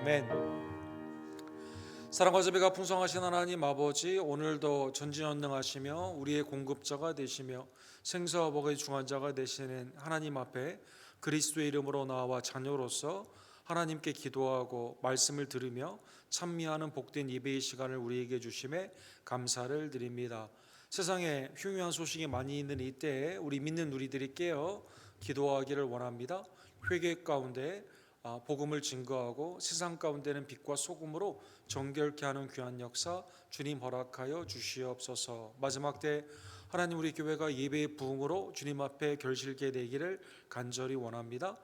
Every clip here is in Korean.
아멘. 사랑과 자비가 풍성하신 하나님 아버지, 오늘도 전지전능하시며 우리의 공급자가 되시며 생사와 복의 중환자가 되시는 하나님 앞에 그리스도의 이름으로 나와 자녀로서 하나님께 기도하고 말씀을 들으며 찬미하는 복된 예배의 시간을 우리에게 주심에 감사를 드립니다. 세상에 흉흉한 소식이 많이 있는 이때에 우리 믿는 우리들이 깨어 기도하기를 원합니다. 회개 가운데 복음을 증거하고 세상 가운데는 빛과 소금으로 정결케 하는 귀한 역사 주님 허락하여 주시옵소서. 마지막 때 하나님, 우리 교회가 예배의 부흥으로 주님 앞에 결실케 되기를 간절히 원합니다.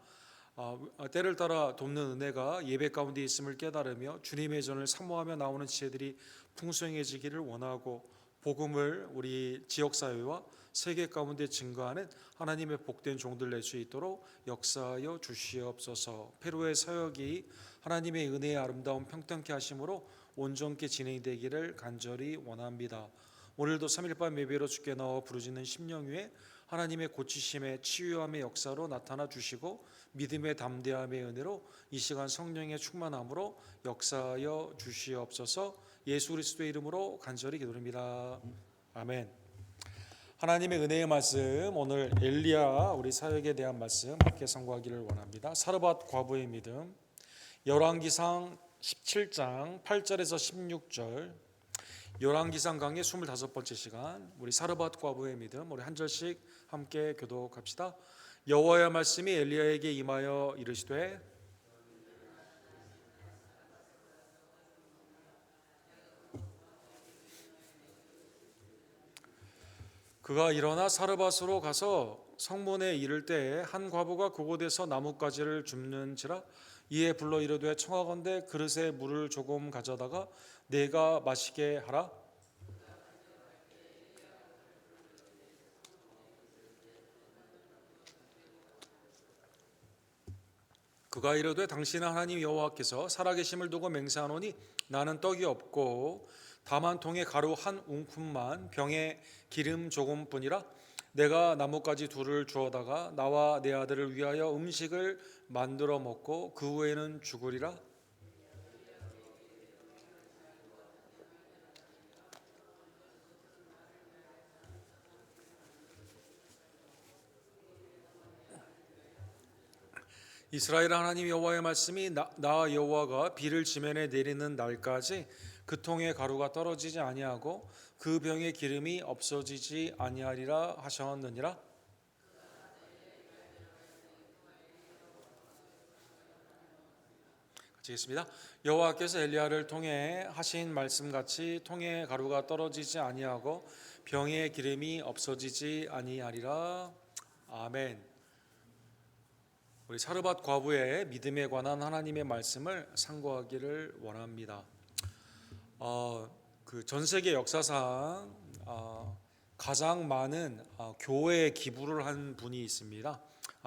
때를 따라 돕는 은혜가 예배 가운데 있음을 깨달으며 주님의 전을 사모하며 나오는 지혜들이 풍성해지기를 원하고, 복음을 우리 지역사회와 세계 가운데 증거하는 하나님의 복된 종들 낼 수 있도록 역사하여 주시옵소서. 페루의 사역이 하나님의 은혜의 아름다운 평탄케 하심으로 온전케 진행되기를 간절히 원합니다. 오늘도 3일반 예배로 주께 나와 부르짖는 심령 위에 하나님의 고치심의 치유함의 역사로 나타나 주시고 믿음의 담대함의 은혜로 이 시간 성령의 충만함으로 역사하여 주시옵소서. 예수 그리스도의 이름으로 간절히 기도드립니다. 아멘. 하나님의 은혜의 말씀, 오늘 엘리야 우리 사역에 대한 말씀 함께 선고하기를 원합니다. 사르밧 과부의 믿음, 열왕기상 17장 8절에서 16절, 열왕기상 강의 25번째 시간, 우리 사르밧 과부의 믿음, 우리 한 절씩 함께 교독합시다. 여호와의 말씀이 엘리야에게 임하여 이르시되, 그가 일어나 사르밧으로 가서 성문에 이를 때에 한 과부가 그곳에서 나뭇가지를 줍는지라. 이에 불러 이르되, 청하건대 그릇에 물을 조금 가져다가 내가 마시게 하라. 그가 이르되, 당신은 하나님 여호와께서 살아계심을 두고 맹세하노니 나는 떡이 없고 다만 통에 가루 한 웅큼만 병에 기름 조금뿐이라. 내가 나뭇가지 둘을 주어다가 나와 내 아들을 위하여 음식을 만들어 먹고 그 후에는 죽으리라. 이스라엘 하나님 여호와의 말씀이 나 여호와가 비를 지면에 내리는 날까지 그 통에 가루가 떨어지지 아니하고 그 병에 기름이 없어지지 아니하리라 하셨느니라. 같이 읽겠습니다. 여호와께서 엘리야를 통해 하신 말씀같이 통에 가루가 떨어지지 아니하고 병에 기름이 없어지지 아니하리라. 아멘. 우리 사르밧 과부의 믿음에 관한 하나님의 말씀을 상고하기를 원합니다. 그 전 세계 역사상 가장 많은 교회에 기부를 한 분이 있습니다.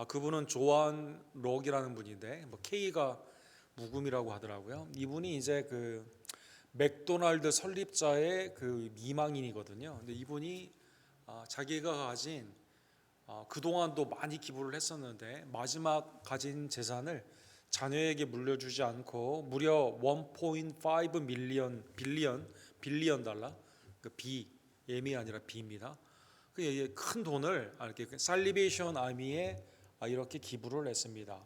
그분은 조한 록이라는 분인데, K가 묵음이라고 하더라고요. 이분이 이제 그 맥도날드 설립자의 그 미망인이거든요. 근데 이분이 자기가 가진 그동안도 많이 기부를 했었는데 마지막 가진 재산을 자녀에게 물려주지 않고 무려 1.5 빌리언 달러, 그 B, M이 아니라 B입니다. 그 큰 돈을 이렇게 살리베이션 아미에 이렇게 기부를 했습니다.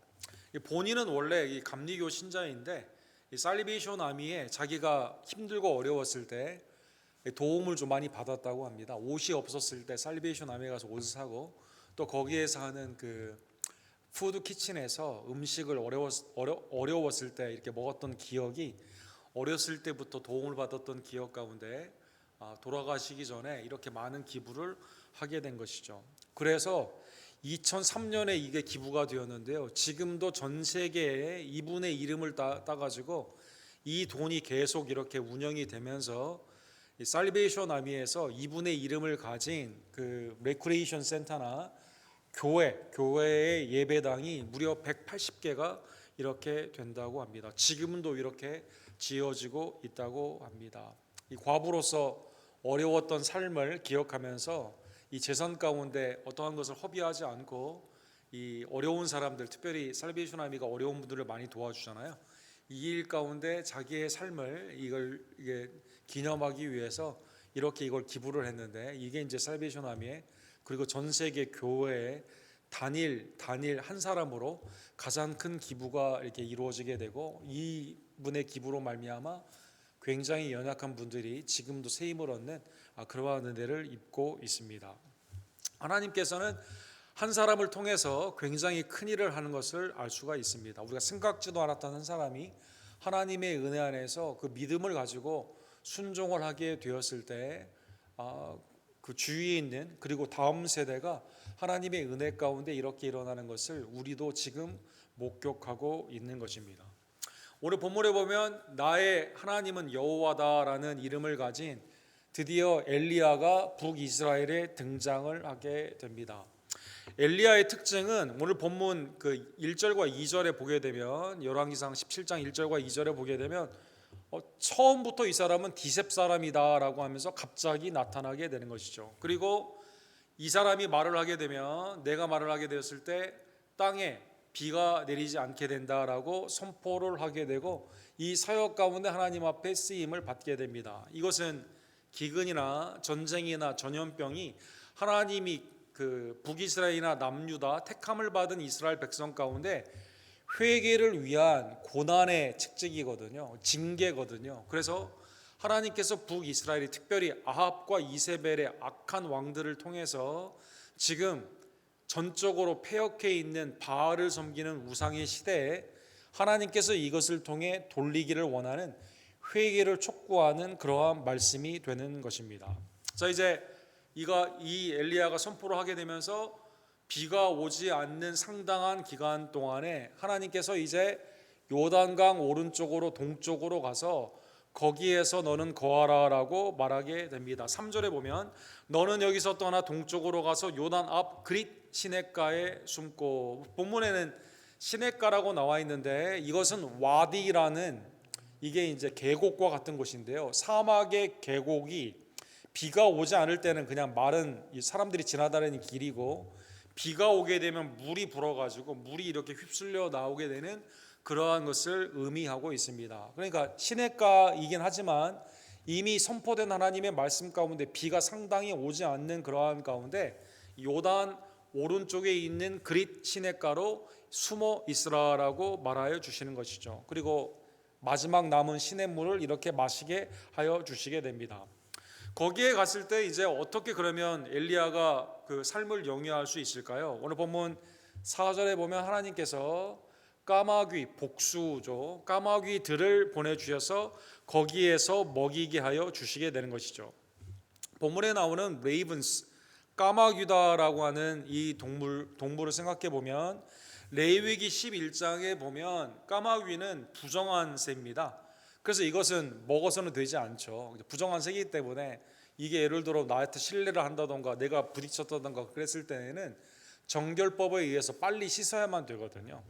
본인은 원래 이 감리교 신자인데 이 살리베이션 아미에 자기가 힘들고 어려웠을 때 도움을 좀 많이 받았다고 합니다. 옷이 없었을 때 살리베이션 아미에 가서 옷을 사고, 또 거기에서 하는 그 푸드 키친에서 음식을 어려웠을 때 이렇게 먹었던 기억이, 어렸을 때부터 도움을 받았던 기억 가운데 돌아가시기 전에 이렇게 많은 기부를 하게 된 것이죠. 그래서 2003년에 이게 기부가 되었는데요. 지금도 전 세계에 이분의 이름을 따가지고 이 돈이 계속 이렇게 운영이 되면서 살베이션 아미에서 이분의 이름을 가진 그 레크레이션 센터나 교회의 예배당이 무려 180개가 이렇게 된다고 합니다. 지금도 이렇게 지어지고 있다고 합니다. 이 과부로서 어려웠던 삶을 기억하면서 이 재산 가운데 어떠한 것을 허비하지 않고 이 어려운 사람들, 특별히 살베이션 아미가 어려운 분들을 많이 도와주잖아요. 이 일 가운데 자기의 삶을 이게 기념하기 위해서 이렇게 이걸 기부를 했는데, 이게 이제 살베이션 아미의, 그리고 전 세계 교회의 단일 한 사람으로 가장 큰 기부가 이렇게 이루어지게 되고, 이 분의 기부로 말미암아 굉장히 연약한 분들이 지금도 새 힘을 얻는 그러한 은혜를 입고 있습니다. 하나님께서는 한 사람을 통해서 굉장히 큰 일을 하는 것을 알 수가 있습니다. 우리가 생각지도 않았던 한 사람이 하나님의 은혜 안에서 그 믿음을 가지고 순종을 하게 되었을 때, 그 주위에 있는, 그리고 다음 세대가 하나님의 은혜 가운데 이렇게 일어나는 것을 우리도 지금 목격하고 있는 것입니다. 오늘 본문에 보면 나의 하나님은 여호와다라는 이름을 가진 드디어 엘리야가 북이스라엘에 등장을 하게 됩니다. 엘리야의 특징은 오늘 본문 그 1절과 2절에 보게 되면, 열왕기상 17장 1절과 2절에 보게 되면 처음부터 이 사람은 디셉 사람이다라고 하면서 갑자기 나타나게 되는 것이죠. 그리고 이 사람이 말을 하게 되면, 내가 말을 하게 되었을 때 땅에 비가 내리지 않게 된다라고 선포를 하게 되고, 이 사역 가운데 하나님 앞에 쓰임을 받게 됩니다. 이것은 기근이나 전쟁이나 전염병이 하나님이 그 북이스라엘이나 남유다 택함을 받은 이스라엘 백성 가운데 회개를 위한 고난의 책찍이거든요. 징계거든요. 그래서 하나님께서 북이스라엘이 특별히 아합과 이세벨의 악한 왕들을 통해서 지금 전적으로 폐역해 있는 바알을 섬기는 우상의 시대에 하나님께서 이것을 통해 돌리기를 원하는, 회개를 촉구하는 그러한 말씀이 되는 것입니다. 자, 이제 이 엘리야가 선포를 하게 되면서 비가 오지 않는 상당한 기간 동안에 하나님께서 이제 요단강 오른쪽으로 동쪽으로 가서 거기에서 너는 거하라라고 말하게 됩니다. 3절에 보면 너는 여기서 떠나 동쪽으로 가서 요단 앞 그릿 시냇가에 숨고, 본문에는 시냇가라고 나와 있는데 이것은 와디라는, 이게 이제 계곡과 같은 곳인데요. 사막의 계곡이 비가 오지 않을 때는 그냥 마른 사람들이 지나다니는 길이고, 비가 오게 되면 물이 불어가지고 물이 이렇게 휩쓸려 나오게 되는 그러한 것을 의미하고 있습니다. 그러니까 시냇가이긴 하지만 이미 선포된 하나님의 말씀 가운데 비가 상당히 오지 않는 그러한 가운데 요단 오른쪽에 있는 그릿 시냇가로 숨어 있으라라고 말하여 주시는 것이죠. 그리고 마지막 남은 시냇물을 이렇게 마시게 하여 주시게 됩니다. 거기에 갔을 때 이제 어떻게 그러면 엘리야가 그 삶을 영위할 수 있을까요? 오늘 본문 4절에 보면 하나님께서 까마귀, 복수죠, 까마귀들을 보내주셔서 거기에서 먹이게 하여 주시게 되는 것이죠. 본문에 나오는 레이븐스, 까마귀다라고 하는 이 동물을 생각해 보면, 레위기 11장에 보면 까마귀는 부정한 새입니다. 그래서 이것은 먹어서는 되지 않죠. 부정한 새이기 때문에 이게 예를 들어 나한테 신뢰를 한다던가 내가 부딪혔다던가 그랬을 때에는 정결법에 의해서 빨리 씻어야만 되거든요.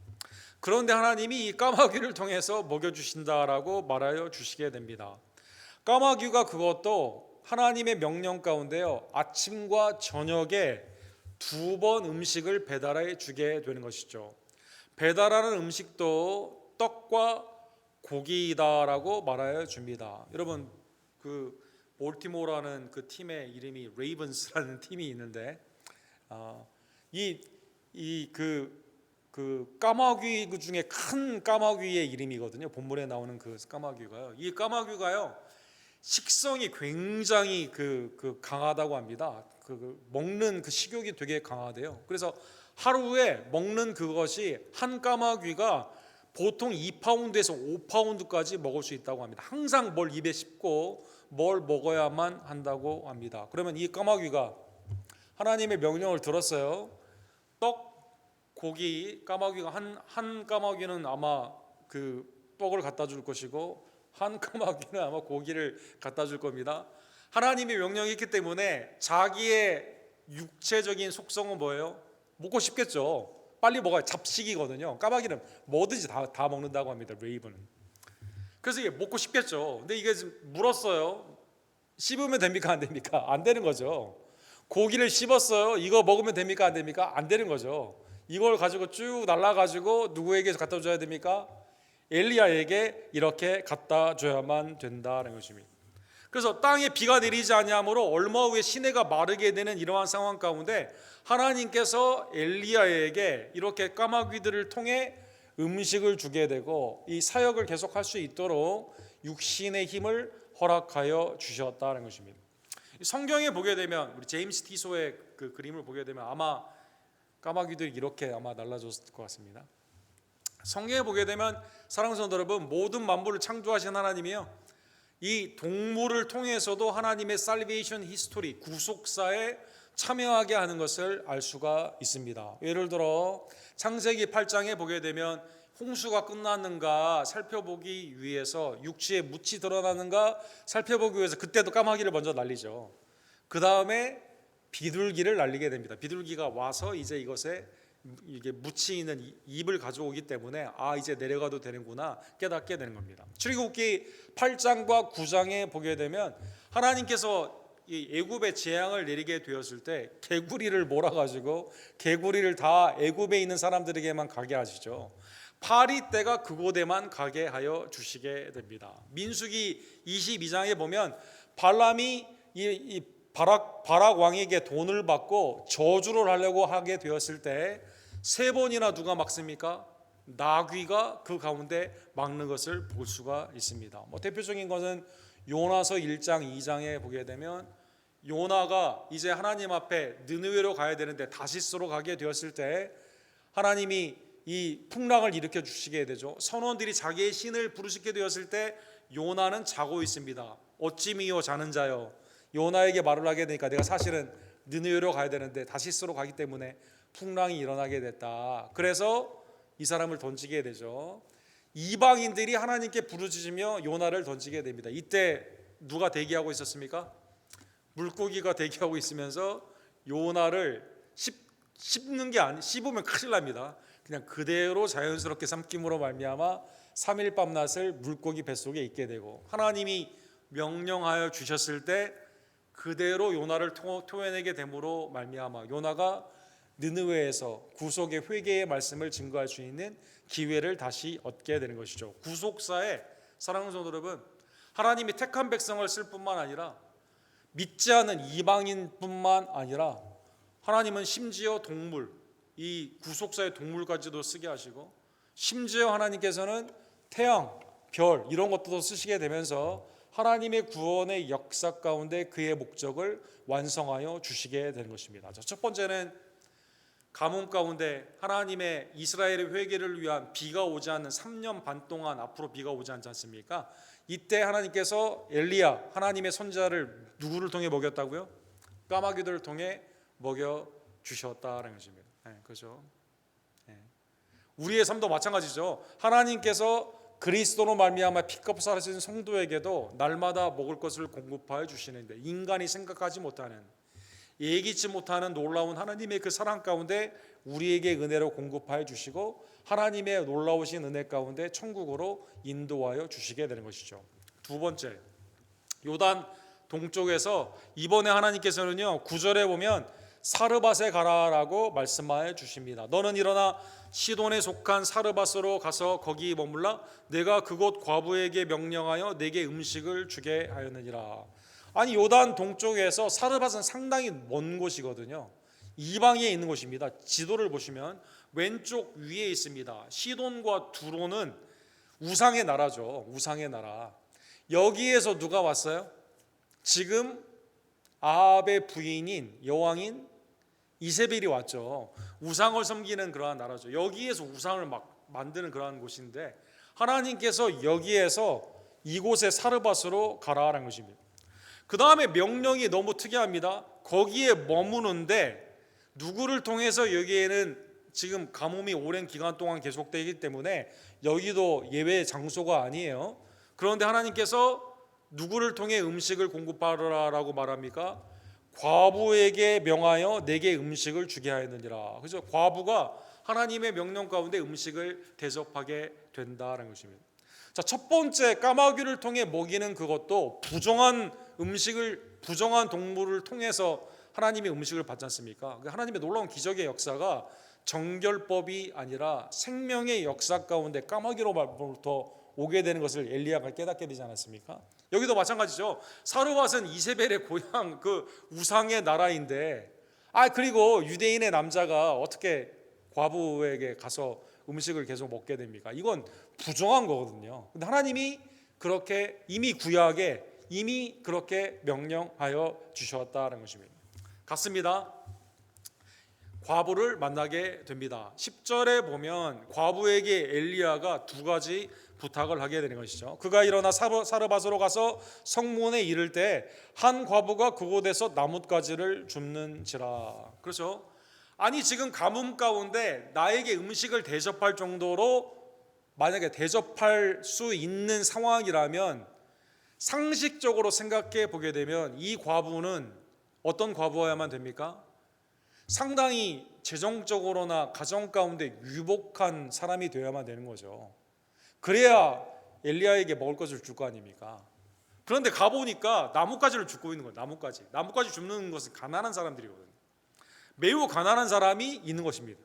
그런데 하나님이 이 까마귀를 통해서 먹여주신다라고 말하여 주시게 됩니다. 까마귀가 그것도 하나님의 명령 가운데요, 아침과 저녁에 2번 음식을 배달해 주게 되는 것이죠. 배달하는 음식도 떡과 고기이다라고 말하여 줍니다. 여러분, 그 볼티모어라는 그 팀의 이름이 레이븐스라는 팀이 있는데, 그 까마귀 그 중에 큰 까마귀의 이름이거든요. 본문에 나오는 그 까마귀가요. 이 까마귀가요, 식성이 굉장히 그 강하다고 합니다. 먹는 그 식욕이 되게 강하대요. 그래서 하루에 먹는 그것이 한 까마귀가 보통 2파운드에서 5파운드까지 먹을 수 있다고 합니다. 항상 뭘 입에 씹고 뭘 먹어야만 한다고 합니다. 그러면 이 까마귀가 하나님의 명령을 들었어요. 떡, 고기, 까마귀가 한 까마귀는 아마 그 떡을 갖다 줄 것이고 한 까마귀는 아마 고기를 갖다 줄 겁니다. 하나님의 명령이 있기 때문에 자기의 육체적인 속성은 뭐예요? 먹고 싶겠죠. 빨리 먹어야 잡식이거든요. 까마귀는 뭐든지 다 먹는다고 합니다. 레이븐은. 그래서 이게 먹고 싶겠죠. 근데 이게 물었어요. 씹으면 됩니까? 안 됩니까? 안 되는 거죠. 고기를 씹었어요. 이거 먹으면 됩니까? 안 됩니까? 안 되는 거죠. 이걸 가지고 쭉 날라가지고 누구에게 갖다 줘야 됩니까? 엘리야에게 이렇게 갖다 줘야만 된다는 것입니다. 그래서 땅에 비가 내리지 아니하므로 얼마 후에 시내가 마르게 되는 이러한 상황 가운데 하나님께서 엘리야에게 이렇게 까마귀들을 통해 음식을 주게 되고 이 사역을 계속할 수 있도록 육신의 힘을 허락하여 주셨다는 것입니다. 성경에 보게 되면 우리 제임스 티소의 그 그림을 보게 되면 아마 까마귀들이 이렇게 아마 날라줬을 것 같습니다. 성경에 보게 되면 사랑하는 성도 여러분, 모든 만물을 창조하신 하나님이요, 이 동물을 통해서도 하나님의 살베이션 히스토리, 구속사에 참여하게 하는 것을 알 수가 있습니다. 예를 들어 창세기 8장에 보게 되면 홍수가 끝났는가 살펴보기 위해서, 육지에 묻이 드러나는가 살펴보기 위해서 그때도 까마귀를 먼저 날리죠. 그 다음에 비둘기를 날리게 됩니다. 비둘기가 와서 이제 이것에 이게 묻이 있는 입을 가져오기 때문에 이제 내려가도 되는구나 깨닫게 되는 겁니다. 출애굽기 8장과 9장에 보게 되면 하나님께서 이 애굽에 재앙을 내리게 되었을 때 개구리를 몰아가지고 개구리를 다 애굽에 있는 사람들에게만 가게 하시죠. 파리떼가 그곳에만 가게 하여 주시게 됩니다. 민수기 22장에 보면 발람이 이 바락 왕에게 돈을 받고 저주를 하려고 하게 되었을 때 3번이나 누가 막습니까? 나귀가 그 가운데 막는 것을 볼 수가 있습니다. 대표적인 것은 요나서 1장 2장에 보게 되면 요나가 이제 하나님 앞에 느느웨로 가야 되는데 다시스로 가게 되었을 때 하나님이 이 풍랑을 일으켜 주시게 되죠. 선원들이 자기의 신을 부르시게 되었을 때 요나는 자고 있습니다. 어찌미요 자는 자여, 요나에게 말을 하게 되니까 내가 사실은 느느웨로 가야 되는데 다시스로 가기 때문에 풍랑이 일어나게 됐다. 그래서 이 사람을 던지게 되죠. 이방인들이 하나님께 부르짖으며 요나를 던지게 됩니다. 이때 누가 대기하고 있었습니까? 물고기가 대기하고 있으면서 요나를 씹는 게 씹으면 큰일 납니다. 그냥 그대로 자연스럽게 삼킴으로 말미암아 3일 밤낮을 물고기 뱃속에 있게 되고, 하나님이 명령하여 주셨을 때 그대로 요나를 토해내게 됨으로 말미암아 요나가 느느웨에서 구속의 회개의 말씀을 증거할 수 있는 기회를 다시 얻게 되는 것이죠. 구속사에 사랑하는 성도 여러분, 하나님이 택한 백성을 쓸 뿐만 아니라 믿지 않은 이방인뿐만 아니라 하나님은 심지어 동물, 이 구속사의 동물까지도 쓰게 하시고, 심지어 하나님께서는 태양, 별 이런 것도 쓰시게 되면서 하나님의 구원의 역사 가운데 그의 목적을 완성하여 주시게 되는 것입니다. 첫 번째는 가뭄 가운데 하나님의 이스라엘의 회개를 위한 비가 오지 않는 3년 반 동안 앞으로 비가 오지 않지 않습니까? 이때 하나님께서 엘리야, 하나님의 선지자를 누구를 통해 먹였다고요? 까마귀들을 통해 먹여 주셨다는 것입니다. 그렇죠? 우리의 삶도 마찬가지죠. 하나님께서 그리스도로 말미암아 픽업사하신 성도에게도 날마다 먹을 것을 공급하여 주시는데, 인간이 생각하지 못하는, 예기치 못하는 놀라운 하나님의 그 사랑 가운데 우리에게 은혜로 공급하여 주시고 하나님의 놀라우신 은혜 가운데 천국으로 인도하여 주시게 되는 것이죠. 두 번째, 요단 동쪽에서 이번에 하나님께서는요 9절에 보면 사르밧에 가라라고 말씀하여 주십니다. 너는 일어나 시돈에 속한 사르밧으로 가서 거기 머물라. 내가 그곳 과부에게 명령하여 내게 음식을 주게 하였느니라. 아니, 요단 동쪽에서 사르밧은 상당히 먼 곳이거든요. 이방에 있는 곳입니다. 지도를 보시면 왼쪽 위에 있습니다. 시돈과 두로는 우상의 나라죠. 우상의 나라. 여기에서 누가 왔어요? 지금 아합의 부인인 여왕인 이세벨이 왔죠. 우상을 섬기는 그러한 나라죠. 여기에서 우상을 막 만드는 그러한 곳인데 하나님께서 여기에서 이곳에 사르밧으로 가라라는 것입니다. 그 다음에 명령이 너무 특이합니다. 거기에 머무는데 누구를 통해서, 여기에는 지금 가뭄이 오랜 기간 동안 계속되기 때문에 여기도 예외 장소가 아니에요. 그런데 하나님께서 누구를 통해 음식을 공급하라라고 말합니까? 과부에게 명하여 내게 음식을 주게 하였느니라. 그래서 과부가 하나님의 명령 가운데 음식을 대접하게 된다는 것입니다. 자, 첫 번째 까마귀를 통해 먹이는 그것도 부정한 음식을, 부정한 동물을 통해서 하나님의 음식을 받지 않습니까? 하나님의 놀라운 기적의 역사가 정결법이 아니라 생명의 역사 가운데 까마귀로부터 오게 되는 것을 엘리야가 깨닫게 되지 않았습니까? 여기도 마찬가지죠. 사르밧은 이세벨의 고향 그 우상의 나라인데, 그리고 유대인의 남자가 어떻게 과부에게 가서 음식을 계속 먹게 됩니까? 이건 부정한 거거든요. 근데 하나님이 그렇게 이미 구약에 이미 그렇게 명령하여 주셨다는 것입니다. 같습니다. 과부를 만나게 됩니다. 10절에 보면 과부에게 엘리야가 두 가지 부탁을 하게 되는 것이죠. 그가 일어나 사르밧으로 가서 성문에 이를 때 한 과부가 그곳에서 나뭇가지를 줍는지라. 그렇죠? 아니 지금 가뭄 가운데 나에게 음식을 대접할 정도로 만약에 대접할 수 있는 상황이라면 상식적으로 생각해 보게 되면 이 과부는 어떤 과부여야만 됩니까? 상당히 재정적으로나 가정 가운데 유복한 사람이 되어야만 되는 거죠. 그래야 엘리야에게 먹을 것을 줄 거 아닙니까? 그런데 가보니까 나뭇가지를 줍고 있는 거예요. 나뭇가지 줍는 것은 가난한 사람들이거든요. 매우 가난한 사람이 있는 것입니다.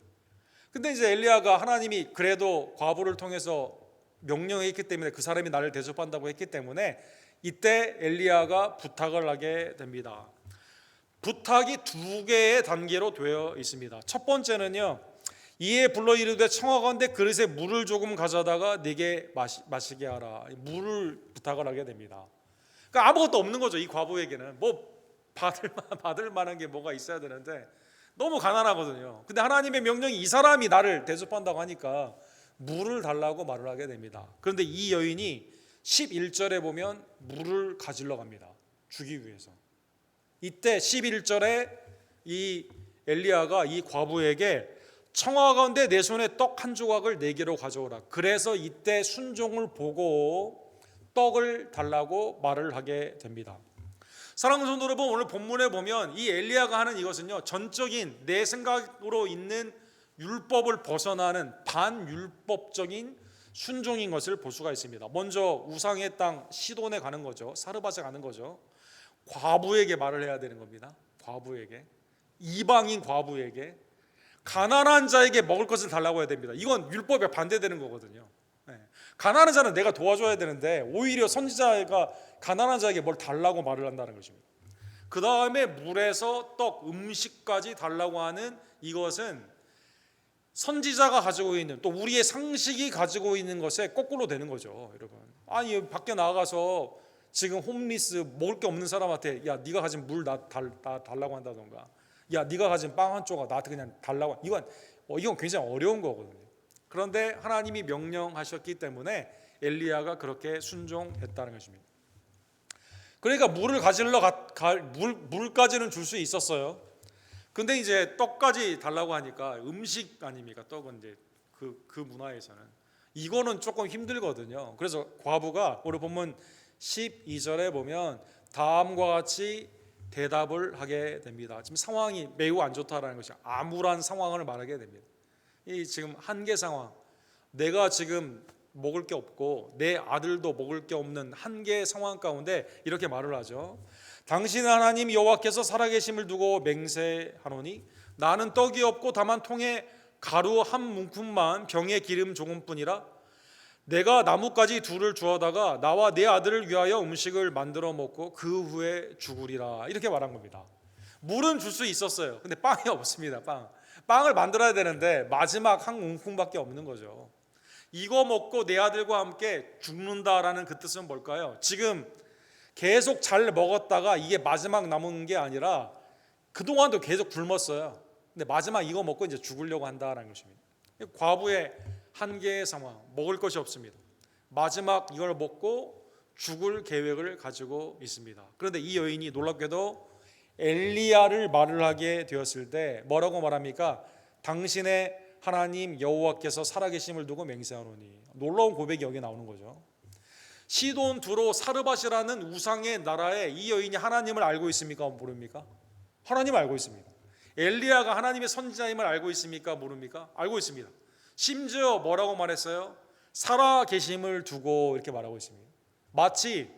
근데 이제 엘리야가 하나님이 그래도 과부를 통해서 명령했기 때문에 그 사람이 나를 대접한다고 했기 때문에 이때 엘리야가 부탁을 하게 됩니다. 부탁이 두 개의 단계로 되어 있습니다. 첫 번째는요, 이에 불러 이르되 청하건대 그릇에 물을 조금 가져다가 네게 마시게 하라. 물을 부탁을 하게 됩니다. 그러니까 아무것도 없는 거죠. 이 과부에게는 뭐 받을 만한 게 뭐가 있어야 되는데 너무 가난하거든요. 근데 하나님의 명령이 이 사람이 나를 대접한다고 하니까 물을 달라고 말을 하게 됩니다. 그런데 이 여인이 11절에 보면 물을 가지러 갑니다. 주기 위해서. 이때 11절에 이 엘리야가 이 과부에게 청하건대 내 손에 떡 한 조각을 네개로 가져오라. 그래서 이때 순종을 보고 떡을 달라고 말을 하게 됩니다. 사랑하는 성도 여러분, 오늘 본문에 보면 이 엘리야가 하는 이것은요, 전적인 내 생각으로 있는 율법을 벗어나는 반율법적인 순종인 것을 볼 수가 있습니다. 먼저 우상의 땅 시돈에 가는 거죠. 사르밧에 가는 거죠. 과부에게 말을 해야 되는 겁니다. 과부에게, 이방인 과부에게, 가난한 자에게 먹을 것을 달라고 해야 됩니다. 이건 율법에 반대되는 거거든요. 가난한 자는 내가 도와줘야 되는데 오히려 선지자가 가난한 자에게 뭘 달라고 말을 한다는 것입니다. 그 다음에 물에서 떡, 음식까지 달라고 하는 이것은 선지자가 가지고 있는, 또 우리의 상식이 가지고 있는 것에 거꾸로 되는 거죠. 여러분, 아니 밖에 나가서 지금 홈리스 먹을 게 없는 사람한테 야 네가 가진 물 나 달라고 한다던가, 야 네가 가진 빵 한 조각 나한테 그냥 달라고, 이건 굉장히 어려운 거거든요. 그런데 하나님이 명령하셨기 때문에 엘리야가 그렇게 순종했다는 것입니다. 그러니까 물을 가지러 물까지는 줄 수 있었어요. 근데 이제 떡까지 달라고 하니까 음식 아닙니까? 떡은 이제 그 문화에서는 이거는 조금 힘들거든요. 그래서 과부가 오늘 본문 12절에 보면 다음과 같이 대답을 하게 됩니다. 지금 상황이 매우 안 좋다라는 것이 암울한 상황을 말하게 됩니다. 이 지금 한계 상황, 내가 지금 먹을 게 없고 내 아들도 먹을 게 없는 한계 상황 가운데 이렇게 말을 하죠. 당신 하나님 여호와께서 살아계심을 두고 맹세하노니 나는 떡이 없고 다만 통에 가루 한 뭉큼만 병에 기름 조금뿐이라. 내가 나뭇가지 둘을 주어다가 나와 내 아들을 위하여 음식을 만들어 먹고 그 후에 죽으리라. 이렇게 말한 겁니다. 물은 줄 수 있었어요. 근데 빵이 없습니다. 빵을 만들어야 되는데 마지막 한 움큼밖에 없는 거죠. 이거 먹고 내 아들과 함께 죽는다라는 그 뜻은 뭘까요? 지금 계속 잘 먹었다가 이게 마지막 남은 게 아니라 그동안도 계속 굶었어요. 근데 마지막 이거 먹고 이제 죽으려고 한다라는 것입니다. 과부의 한계의 상황, 먹을 것이 없습니다. 마지막 이걸 먹고 죽을 계획을 가지고 있습니다. 그런데 이 여인이 놀랍게도 엘리야를 말을 하게 되었을 때 뭐라고 말합니까? 당신의 하나님 여호와께서 살아계심을 두고 맹세하노니. 놀라운 고백이 여기 나오는 거죠. 시돈 두로 사르밧이라는 우상의 나라에 이 여인이 하나님을 알고 있습니까? 모릅니까? 하나님을 알고 있습니다. 엘리야가 하나님의 선지자임을 알고 있습니까? 모릅니까? 알고 있습니다. 심지어 뭐라고 말했어요? 살아계심을 두고 이렇게 말하고 있습니다. 마치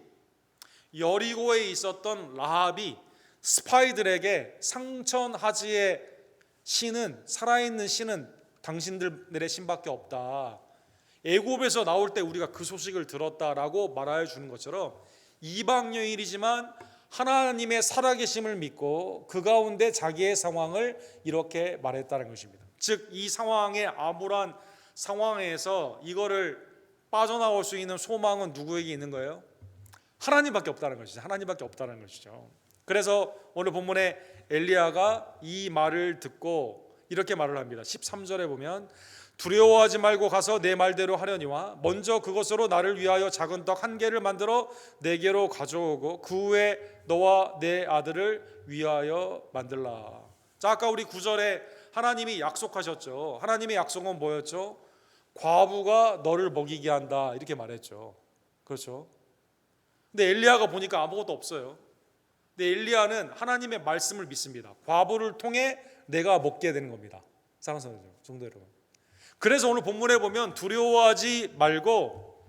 여리고에 있었던 라합이 스파이들에게 상천하지의 신은, 살아있는 신은 당신들의 신밖에 없다. 애굽에서 나올 때 우리가 그 소식을 들었다라고 말하여 주는 것처럼 이방 여인이지만 하나님의 살아계심을 믿고 그 가운데 자기의 상황을 이렇게 말했다는 것입니다. 즉 이 상황의 암울한 상황에서 이거를 빠져나올 수 있는 소망은 누구에게 있는 거예요? 하나님밖에 없다는 것이죠. 하나님밖에 없다는 것이죠. 그래서 오늘 본문에 엘리야가 이 말을 듣고 이렇게 말을 합니다. 13절에 보면 두려워하지 말고 가서 내 말대로 하려니와 먼저 그것으로 나를 위하여 작은 떡 한 개를 만들어 내게로 가져오고 그 후에 너와 내 아들을 위하여 만들라. 자, 아까 우리 9절에 하나님이 약속하셨죠. 하나님의 약속은 뭐였죠? 과부가 너를 먹이게 한다 이렇게 말했죠. 그렇죠. 근데 엘리야가 보니까 아무것도 없어요. 근데 엘리야는 하나님의 말씀을 믿습니다. 과부를 통해 내가 먹게 되는 겁니다. 사랑하는 성도 여러분. 그래서 오늘 본문에 보면 두려워하지 말고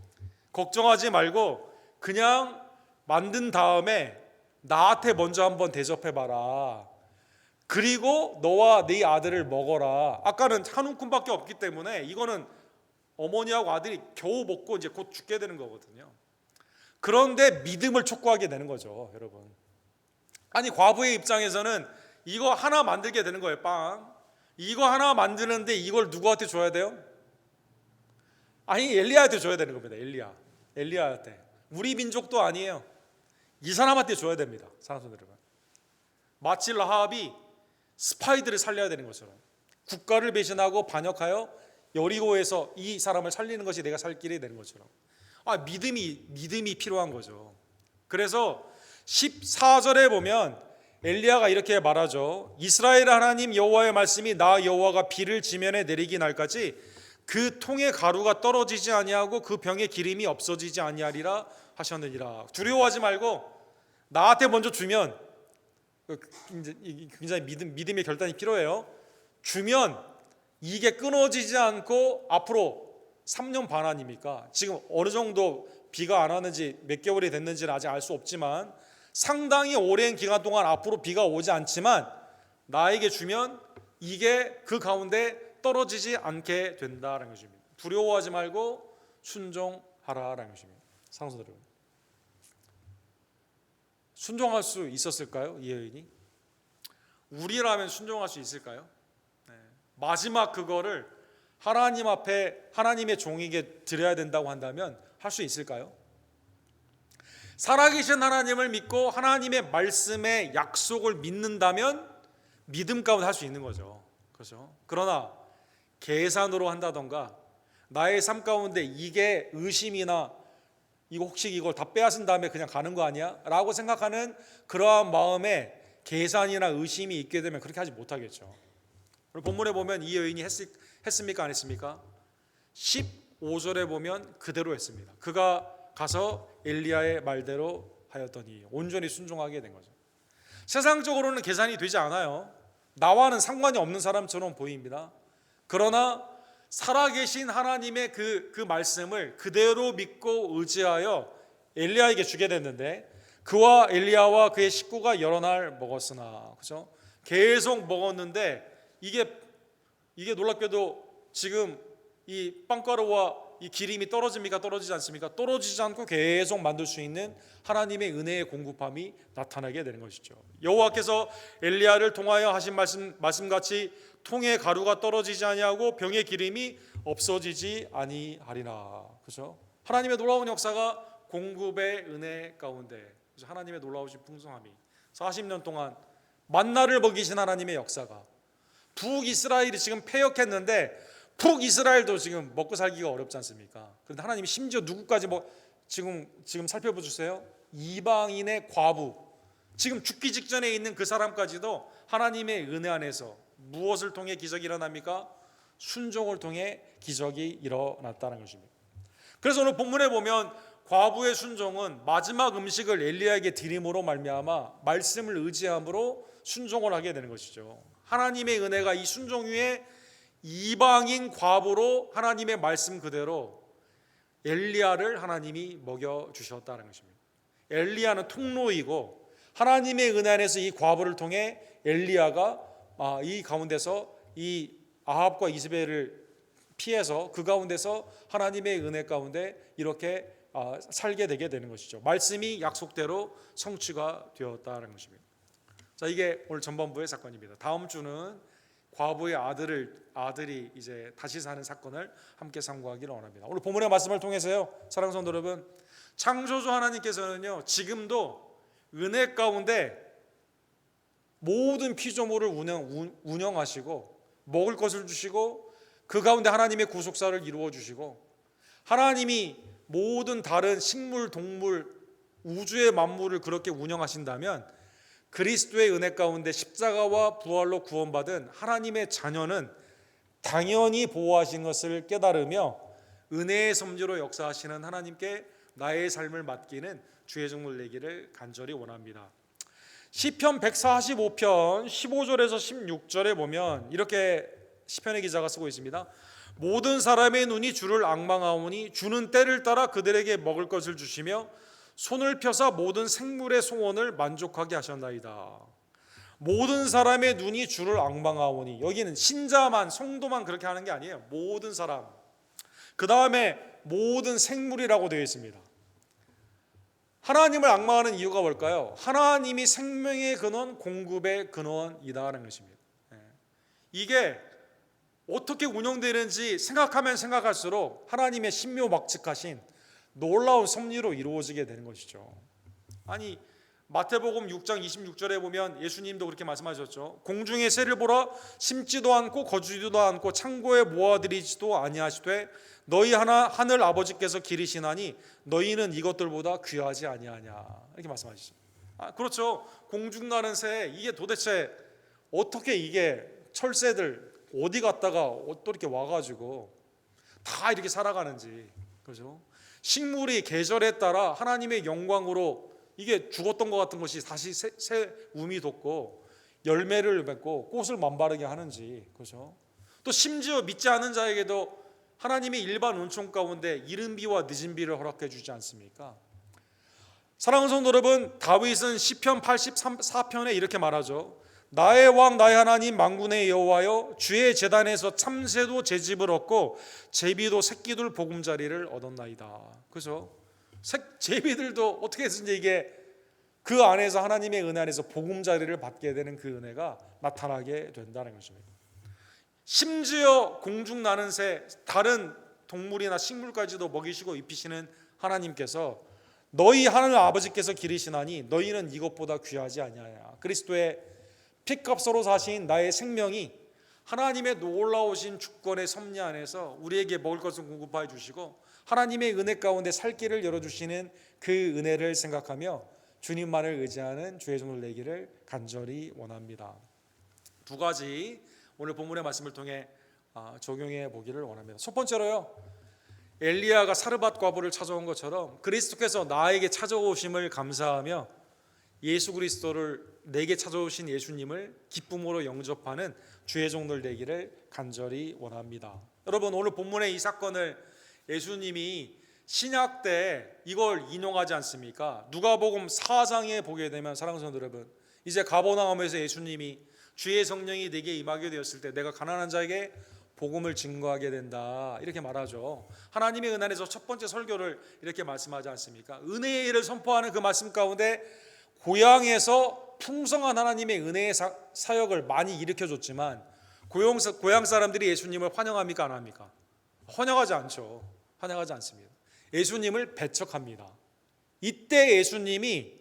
걱정하지 말고 그냥 만든 다음에 나한테 먼저 한번 대접해봐라. 그리고 너와 네 아들을 먹어라. 아까는 한 움큼밖에 없기 때문에 이거는 어머니하고 아들이 겨우 먹고 이제 곧 죽게 되는 거거든요. 그런데 믿음을 촉구하게 되는 거죠, 여러분. 아니 과부의 입장에서는 이거 하나 만들게 되는 거예요. 빵 이거 하나 만드는데 이걸 누구한테 줘야 돼요? 아니 엘리야한테 줘야 되는 겁니다. 엘리야한테. 우리 민족도 아니에요. 이 사람한테 줘야 됩니다. 사랑하는 여러분. 마치 라합이 스파이들을 살려야 되는 것처럼 국가를 배신하고 반역하여 여리고에서 이 사람을 살리는 것이 내가 살 길이 되는 것처럼 믿음이 필요한 거죠. 그래서 14절에 보면 엘리야가 이렇게 말하죠. 이스라엘 하나님 여호와의 말씀이 나 여호와가 비를 지면에 내리기 날까지 그 통의 가루가 떨어지지 아니하고 그 병의 기름이 없어지지 아니하리라 하셨느니라. 두려워하지 말고 나한테 먼저 주면 굉장히 믿음의 결단이 필요해요. 주면 이게 끊어지지 않고 앞으로 3년 반 아닙니까? 지금 어느 정도 비가 안 왔는지 몇 개월이 됐는지는 아직 알 수 없지만 상당히 오랜 기간 동안 앞으로 비가 오지 않지만 나에게 주면 이게 그 가운데 떨어지지 않게 된다는 것입니다. 두려워하지 말고 순종하라라는 것입니다. 사랑하는 여러분, 순종할 수 있었을까요? 이 여인이? 우리라면 순종할 수 있을까요? 네. 마지막 그거를 하나님 앞에 하나님의 종에게 드려야 된다고 한다면 할 수 있을까요? 살아계신 하나님을 믿고 하나님의 말씀의 약속을 믿는다면 믿음 가운데 할 수 있는 거죠. 그렇죠? 그러나 계산으로 한다던가 나의 삶 가운데 이게 의심이나 이거 혹시 이걸 다 빼앗은 다음에 그냥 가는 거 아니야? 라고 생각하는 그러한 마음에 계산이나 의심이 있게 되면 그렇게 하지 못하겠죠. 본문에 보면 이 여인이 했습니까? 안 했습니까? 15절에 보면 그대로 했습니다. 그가 가서 엘리야의 말대로 하였더니 온전히 순종하게 된 거죠. 세상적으로는 계산이 되지 않아요. 나와는 상관이 없는 사람처럼 보입니다. 그러나 살아계신 하나님의 그 말씀을 그대로 믿고 의지하여 엘리야에게 주게 됐는데 그와 엘리야와 그의 식구가 여러 날 먹었으나, 그죠? 계속 먹었는데 이게 놀랍게도 지금 이 빵가루와 이 기름이 떨어집니까? 떨어지지 않습니까? 떨어지지 않고 계속 만들 수 있는 하나님의 은혜의 공급함이 나타나게 되는 것이죠. 여호와께서 엘리야를 통하여 하신 말씀같이 통의 가루가 떨어지지 아니하고 병의 기름이 없어지지 아니하리라. 그렇죠? 하나님의 놀라운 역사가 공급의 은혜 가운데, 하나님의 놀라우신 풍성함이 40년 동안 만나를 먹이신 하나님의 역사가 북이스라엘이 지금 패역했는데 북이스라엘도 지금 먹고 살기가 어렵지 않습니까? 그런데 하나님이 심지어 누구까지 지금 살펴보세요. 이방인의 과부, 지금 죽기 직전에 있는 그 사람까지도 하나님의 은혜 안에서 무엇을 통해 기적이 일어납니까? 순종을 통해 기적이 일어났다는 것입니다. 그래서 오늘 본문에 보면 과부의 순종은 마지막 음식을 엘리야에게 드림으로 말미암아 말씀을 의지함으로 순종을 하게 되는 것이죠. 하나님의 은혜가 이 순종 위에 이방인 과부로 하나님의 말씀 그대로 엘리야를 하나님이 먹여주셨다는 것입니다. 엘리야는 통로이고 하나님의 은혜 안에서 이 과부를 통해 엘리야가 이 가운데서 이 아합과 이스벨을 피해서 그 가운데서 하나님의 은혜 가운데 이렇게 살게 되게 되는 것이죠. 말씀이 약속대로 성취가 되었다는 것입니다. 자, 이게 오늘 전반부의 사건입니다. 다음 주는 과부의 아들이 이제 다시 사는 사건을 함께 상고하기를 원합니다. 오늘 본문의 말씀을 통해서요, 사랑하는 성도 여러분, 창조주 하나님께서는요 지금도 은혜 가운데 모든 피조물을 운영하시고 먹을 것을 주시고 그 가운데 하나님의 구속사를 이루어 주시고 하나님이 모든 다른 식물, 동물, 우주의 만물을 그렇게 운영하신다면 그리스도의 은혜 가운데 십자가와 부활로 구원받은 하나님의 자녀는 당연히 보호하신 것을 깨달으며 은혜의 섭리로 역사하시는 하나님께 나의 삶을 맡기는 주의 종을 내기를 간절히 원합니다. 시편 145편 15절에서 16절에 보면 이렇게 시편의 기자가 쓰고 있습니다. 모든 사람의 눈이 주를 앙망하오니 주는 때를 따라 그들에게 먹을 것을 주시며 손을 펴사 모든 생물의 소원을 만족하게 하셨나이다. 모든 사람의 눈이 주를 앙망하오니, 여기는 신자만, 성도만 그렇게 하는 게 아니에요. 모든 사람. 그 다음에 모든 생물이라고 되어 있습니다. 하나님을 앙망하는 이유가 뭘까요? 하나님이 생명의 근원, 공급의 근원이다라는 것입니다. 이게 어떻게 운영되는지 생각하면 생각할수록 하나님의 신묘막측하신 놀라운 섭리로 이루어지게 되는 것이죠. 아니, 마태복음 6장 26절에 보면 예수님도 그렇게 말씀하셨죠. 공중의 새를 보라, 심지도 않고 거두지도 않고 창고에 모아들이지도 아니하시되 너희 하늘 아버지께서 기르시나니 너희는 이것들보다 귀하지 아니하냐, 이렇게 말씀하시죠. 그렇죠. 공중 나는 새, 이게 도대체 어떻게 이게 철새들 어디 갔다가 또 이렇게 와가지고 다 이렇게 살아가는지, 그렇죠? 식물이 계절에 따라 하나님의 영광으로 이게 죽었던 것 같은 것이 다시 새 움이 돋고 열매를 맺고 꽃을 만바르게 하는지, 그렇죠? 또 심지어 믿지 않은 자에게도 하나님의 일반 은총 가운데 이른 비와 늦은 비를 허락해 주지 않습니까? 사랑하는 성도 여러분, 다윗은 시편 84편에 이렇게 말하죠. 나의 왕 나의 하나님 만군의 여호와여, 주의 제단에서 참새도 제 집을 얻고 제비도 새끼들 보금자리를 얻었나이다. 그죠? 제비들도 어떻게 해서든지 이게 그 안에서 하나님의 은혜 안에서 보금자리를 받게 되는 그 은혜가 나타나게 된다는 것입니다. 심지어 공중 나는 새, 다른 동물이나 식물까지도 먹이시고 입히시는 하나님께서 너희 하늘 아버지께서 기르시나니 너희는 이것보다 귀하지 아니하냐. 그리스도의 피값으로 사신 나의 생명이 하나님의 놀라우신 주권의 섭리 안에서 우리에게 먹을 것을 공급해 주시고 하나님의 은혜 가운데 살 길을 열어주시는 그 은혜를 생각하며 주님만을 의지하는 주의 종을 되기를 간절히 원합니다. 두 가지 오늘 본문의 말씀을 통해 적용해 보기를 원합니다. 첫 번째로요, 엘리야가 사르밧 과부를 찾아온 것처럼 그리스도께서 나에게 찾아오심을 감사하며 예수 그리스도를 내게 찾아오신 예수님을 기쁨으로 영접하는 주의 종들 되기를 간절히 원합니다. 여러분, 오늘 본문의 이 사건을 예수님이 신약 때 이걸 인용하지 않습니까? 누가복음 4장에 보게 되면 사랑하는 성도 여러분, 이제 가버나움에서 예수님이 주의 성령이 내게 임하게 되었을 때 내가 가난한 자에게 복음을 증거하게 된다, 이렇게 말하죠. 하나님의 은혜 안에서 첫 번째 설교를 이렇게 말씀하지 않습니까? 은혜의 일을 선포하는 그 말씀 가운데 고향에서 풍성한 하나님의 은혜의 사역을 많이 일으켜줬지만 고향 사람들이 예수님을 환영합니까? 안 합니까? 환영하지 않죠. 환영하지 않습니다. 예수님을 배척합니다. 이때 예수님이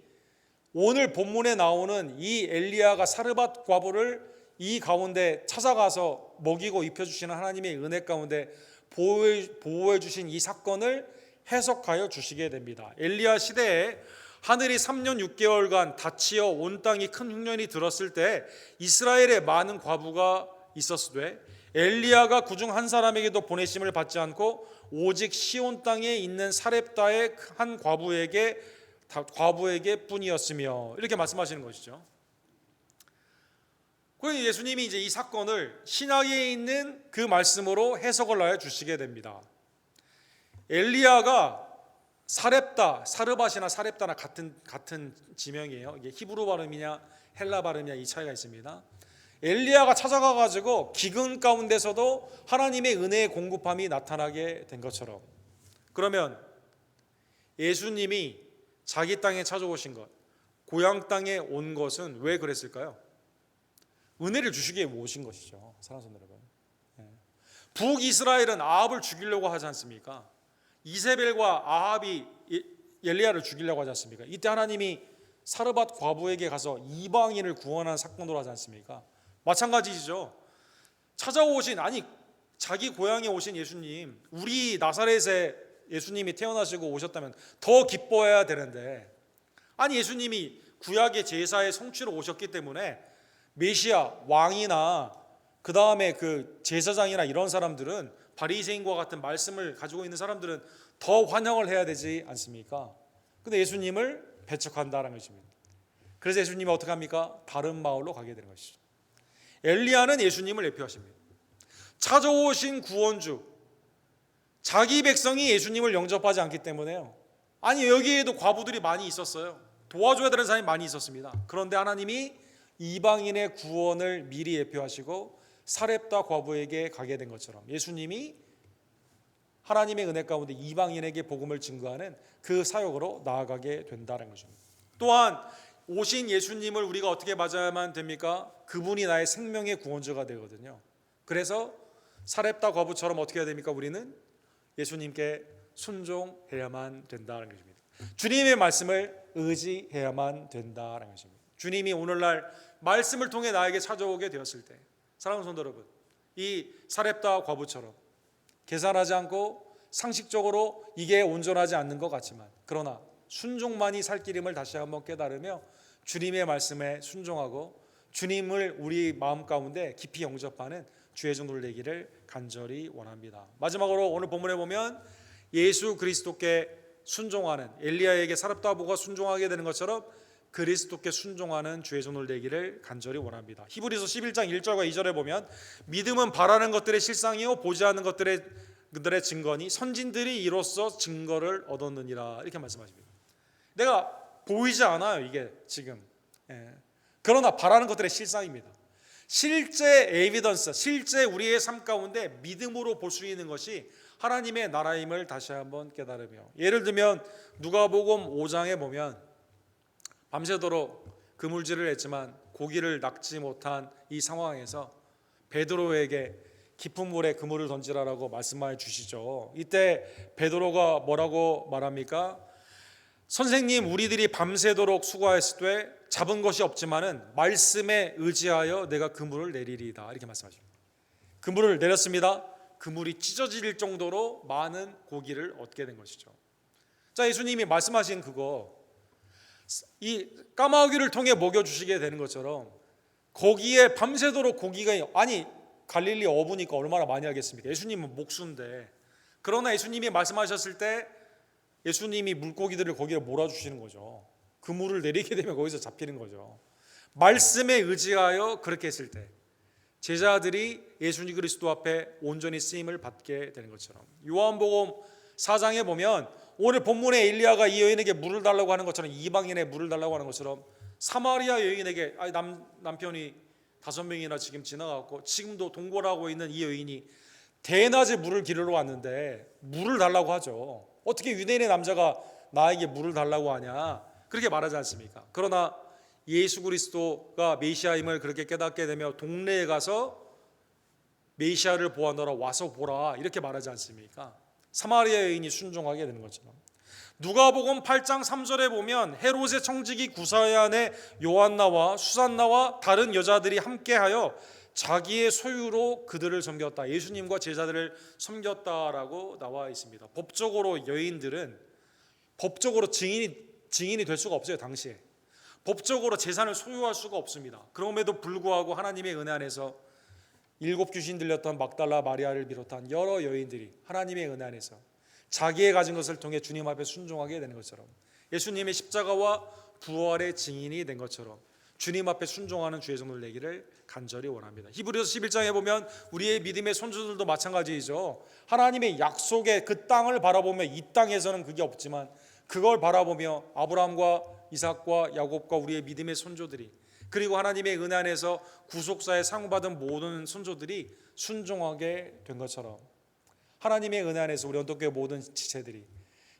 오늘 본문에 나오는 이 엘리야가 사르밧 과부를 이 가운데 찾아가서 먹이고 입혀주시는 하나님의 은혜 가운데 보호해 주신 이 사건을 해석하여 주시게 됩니다. 엘리야 시대에 하늘이 3년 6개월간 닫히어 온 땅이 큰 흉년이 들었을 때 이스라엘에 많은 과부가 있었으되 엘리야가 그중 한 사람에게도 보내심을 받지 않고 오직 시온 땅에 있는 사렙다의 한 과부에게 뿐이었으며, 이렇게 말씀하시는 것이죠. 그래서 예수님이 이제 이 사건을 신약에 있는 그 말씀으로 해석을 하여 주시게 됩니다. 엘리야가 사르밧이나 사렙다나 같은 지명이에요. 이게 히브리 발음이냐 헬라 발음이냐 이 차이가 있습니다. 엘리야가 찾아가 가지고 기근 가운데서도 하나님의 은혜의 공급함이 나타나게 된 것처럼, 그러면 예수님이 자기 땅에 찾아오신 것, 고향 땅에 온 것은 왜 그랬을까요? 은혜를 주시기에 오신 것이죠. 사랑하는 여러분, 북이스라엘은 아합을 죽이려고 하지 않습니까? 이세벨과 아합이 엘리야를 죽이려고 하지 않습니까? 이때 하나님이 사르밧 과부에게 가서 이방인을 구원한 사건으로 하지 않습니까? 마찬가지죠. 찾아오신, 아니 자기 고향에 오신 예수님, 우리 나사렛에 예수님이 태어나시고 오셨다면 더 기뻐해야 되는데, 아니 예수님이 구약의 제사의 성취로 오셨기 때문에 메시아 왕이나 그 다음에 그 제사장이나 이런 사람들은, 바리새인과 같은 말씀을 가지고 있는 사람들은 더 환영을 해야 되지 않습니까? 근데 예수님을 배척한다는 것입니다. 그래서 예수님이 어떻게 합니까? 다른 마을로 가게 되는 것이죠. 엘리야는 예수님을 대표하십니다. 찾아오신 구원주, 자기 백성이 예수님을 영접하지 않기 때문에요. 아니 여기에도 과부들이 많이 있었어요. 도와줘야 되는 사람이 많이 있었습니다. 그런데 하나님이 이방인의 구원을 미리 예표하시고 사렙다 과부에게 가게 된 것처럼, 예수님이 하나님의 은혜 가운데 이방인에게 복음을 증거하는 그 사역으로 나아가게 된다는 것입니다. 또한 오신 예수님을 우리가 어떻게 맞아야만 됩니까? 그분이 나의 생명의 구원자가 되거든요. 그래서 사렙다 과부처럼 어떻게 해야 됩니까? 우리는 예수님께 순종해야만 된다는 것입니다. 주님의 말씀을 의지해야만 된다는 것입니다. 주님이 오늘날 말씀을 통해 나에게 찾아오게 되었을 때, 사랑하는 성도 여러분, 이 사렙다 과부처럼 계산하지 않고 상식적으로 이게 온전하지 않는 것 같지만, 그러나 순종만이 살 길임을 다시 한번 깨달으며 주님의 말씀에 순종하고 주님을 우리 마음 가운데 깊이 영접하는 주의 종들 되기를 간절히 원합니다. 마지막으로 오늘 본문에 보면 예수 그리스도께 순종하는, 엘리야에게 사렙다 과부가 순종하게 되는 것처럼 그리스도께 순종하는 주의 종들 되기를 간절히 원합니다. 히브리서 11장 1절과 2절에 보면 믿음은 바라는 것들의 실상이요 보지 않는 것들의 그들의 증거니 선진들이 이로써 증거를 얻었느니라, 이렇게 말씀하십니다. 내가 보이지 않아요 이게 지금, 그러나 바라는 것들의 실상입니다. 실제 에비던스, 실제 우리의 삶 가운데 믿음으로 볼 수 있는 것이 하나님의 나라임을 다시 한번 깨달으며, 예를 들면 누가복음 5장에 보면 밤새도록 그물질을 했지만 고기를 낚지 못한 이 상황에서 베드로에게 깊은 물에 그물을 던지라라고 말씀해 주시죠. 이때 베드로가 뭐라고 말합니까? 선생님, 우리들이 밤새도록 수고하였을 때 잡은 것이 없지만은 말씀에 의지하여 내가 그물을 내리리이다, 이렇게 말씀하십니다. 그물을 내렸습니다. 그물이 찢어질 정도로 많은 고기를 얻게 된 것이죠. 자, 예수님이 말씀하신 그거, 이 까마귀를 통해 먹여주시게 되는 것처럼 거기에 밤새도록 고기가, 아니 갈릴리 어부니까 얼마나 많이 하겠습니까? 예수님은 목수인데. 그러나 예수님이 말씀하셨을 때 예수님이 물고기들을 거기에 몰아주시는 거죠. 그물을 내리게 되면 거기서 잡히는 거죠. 말씀에 의지하여 그렇게 했을 때 제자들이 예수 그리스도 앞에 온전히 쓰임을 받게 되는 것처럼, 요한복음 4장에 보면 오늘 본문에 엘리야가 이 여인에게 물을 달라고 하는 것처럼, 이방인에 물을 달라고 하는 것처럼 사마리아 여인에게, 남편이 5명이나 지금 지나갔고 지금도 동거하고 있는 이 여인이 대낮에 물을 기르러 왔는데 물을 달라고 하죠. 어떻게 유대인의 남자가 나에게 물을 달라고 하냐, 그렇게 말하지 않습니까? 그러나 예수 그리스도가 메시아임을 그렇게 깨닫게 되며 동네에 가서 메시아를 보아너라, 와서 보라, 이렇게 말하지 않습니까? 사마리아 여인이 순종하게 되는 것처럼, 누가복음 8장 3절에 보면 헤롯의 청지기 구사야의 요한나와 수산나와 다른 여자들이 함께하여 자기의 소유로 그들을 섬겼다, 예수님과 제자들을 섬겼다라고 나와 있습니다. 법적으로 여인들은 법적으로 증인이 될 수가 없어요. 당시에 법적으로 재산을 소유할 수가 없습니다. 그럼에도 불구하고 하나님의 은혜 안에서 7 귀신 들렸던 막달라 마리아를 비롯한 여러 여인들이 하나님의 은혜 안에서 자기의 가진 것을 통해 주님 앞에 순종하게 되는 것처럼, 예수님의 십자가와 부활의 증인이 된 것처럼 주님 앞에 순종하는 주의 종들 되기를 간절히 원합니다. 히브리서 11장에 보면 우리의 믿음의 손주들도 마찬가지이죠. 하나님의 약속의 그 땅을 바라보며, 이 땅에서는 그게 없지만 그걸 바라보며 아브라함과 이삭과 야곱과 우리의 믿음의 손주들이 그리고 하나님의 은혜 안에서 구속사에 상받은 모든 선조들이 순종하게 된 것처럼 하나님의 은혜 안에서 우리 언덕교회 모든 지체들이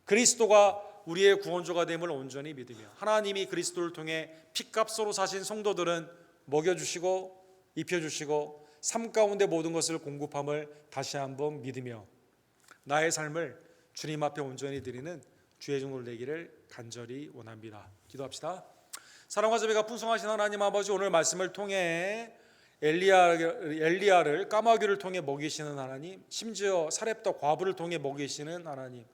그리스도가 우리의 구원주가 됨을 온전히 믿으며 하나님이 그리스도를 통해 피값으로 사신 성도들은 먹여주시고 입혀주시고 삶 가운데 모든 것을 공급함을 다시 한번 믿으며 나의 삶을 주님 앞에 온전히 드리는 주의 종들 되기를 간절히 원합니다. 기도합시다. 사랑과 자비가 풍성하신 하나님 아버지, 오늘 말씀을 통해 엘리야를 까마귀를 통해 먹이시는 하나님, 심지어 사렙다 과부를 통해 먹이시는 하나님,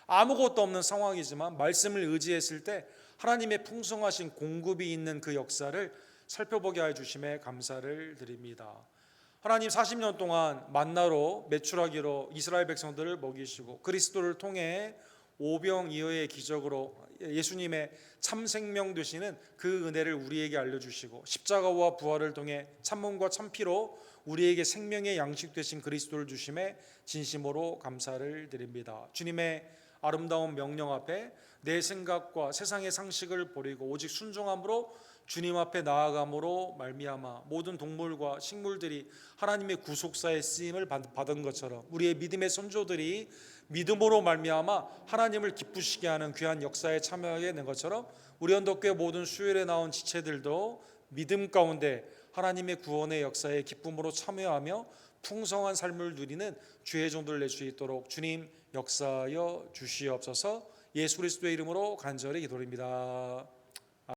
아무것도 없는 상황이지만 말씀을 의지했을 때 하나님의 풍성하신 공급이 있는 그 역사를 살펴보게 하여 주심에 감사를 드립니다. 하나님, 40년 동안 만나로 메추라기로 이스라엘 백성들을 먹이시고 그리스도를 통해 오병이어의 기적으로 예수님의 참 생명 되시는 그 은혜를 우리에게 알려주시고 십자가와 부활을 통해 참몸과 참피로 우리에게 생명의 양식 되신 그리스도를 주심에 진심으로 감사를 드립니다. 주님의 아름다운 명령 앞에 내 생각과 세상의 상식을 버리고 오직 순종함으로 주님 앞에 나아감으로 말미암아 모든 동물과 식물들이 하나님의 구속사의 쓰임을 받은 것처럼 우리의 믿음의 선조들이 믿음으로 말미암아 하나님을 기쁘시게 하는 귀한 역사에 참여하게 된 것처럼 우리 언덕교회 모든 수요일에 나온 지체들도 믿음 가운데 하나님의 구원의 역사에 기쁨으로 참여하며 풍성한 삶을 누리는 주의 종들 낼 수 있도록 주님 역사하여 주시옵소서. 예수 그리스도의 이름으로 간절히 기도드립니다.